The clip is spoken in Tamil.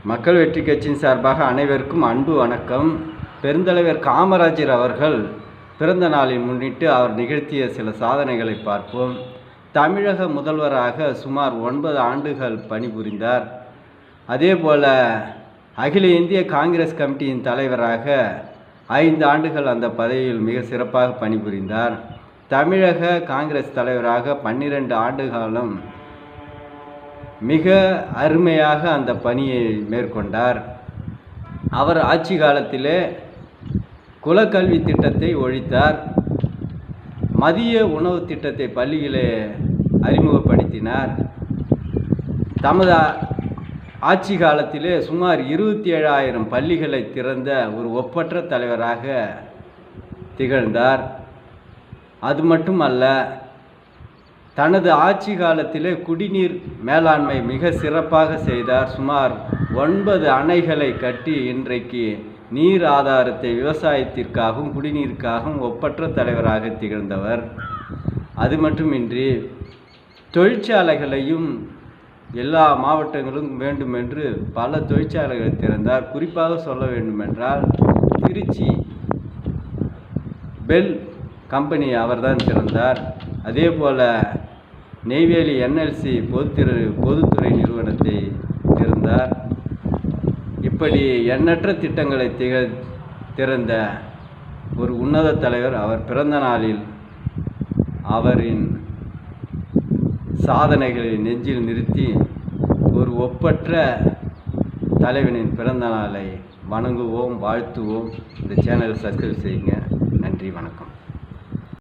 மக்கள் வெற்றி கட்சியின் சார்பாக அனைவருக்கும் அன்பு வணக்கம். பெருந்தலைவர் காமராஜர் அவர்கள் பிறந்த நாளை முன்னிட்டு அவர் நிகழ்த்திய சில சாதனைகளை பார்ப்போம். தமிழக முதல்வராக சுமார் 9 ஆண்டுகள் பணிபுரிந்தார். அதேபோல் அகில இந்திய காங்கிரஸ் கமிட்டியின் தலைவராக 5 ஆண்டுகள் அந்த பதவியில் மிக சிறப்பாக பணிபுரிந்தார். தமிழக காங்கிரஸ் தலைவராக 12 ஆண்டு காலம் மிக அருமையாக அந்த பணியை மேற்கொண்டார். அவர் ஆட்சி காலத்திலே குலக்கல்வி திட்டத்தை ஒழித்தார். மதிய உணவு திட்டத்தை பள்ளியிலே அறிமுகப்படுத்தினார். தமது ஆட்சி காலத்திலே சுமார் 27,000 பள்ளிகளை திறந்த ஒரு ஒப்பற்ற தலைவராக திகழ்ந்தார். அது மட்டுமல்ல, தனது ஆட்சி காலத்திலே குடிநீர் மேலாண்மை மிக சிறப்பாக செய்தார். சுமார் 9 அணைகளை கட்டி இன்றைக்கு நீர் ஆதாரத்தை விவசாயத்திற்காகவும் குடிநீருக்காகவும் ஒப்பற்ற தலைவராக திகழ்ந்தவர். அது மட்டுமின்றி தொழிற்சாலைகளையும் எல்லா மாவட்டங்களும் வேண்டுமென்று பல தொழிற்சாலைகளை திறந்தார். குறிப்பாக சொல்ல வேண்டுமென்றால் திருச்சி பெல் கம்பெனி அவர்தான் திறந்தார். அதே போல் நெய்வேலி NLC பொதுத்துறை நிறுவனத்தை திறந்தார். இப்படி எண்ணற்ற திட்டங்களை திறந்த ஒரு உன்னத தலைவர். அவர் பிறந்த நாளில் அவரின் சாதனைகளை நெஞ்சில் நிறுத்தி ஒரு ஒப்பற்ற தலைவனின் பிறந்த நாளை வணங்குவோம், வாழ்த்துவோம். இந்த சேனலை சப்ஸ்கிரைப் செய்யுங்க. நன்றி, வணக்கம்.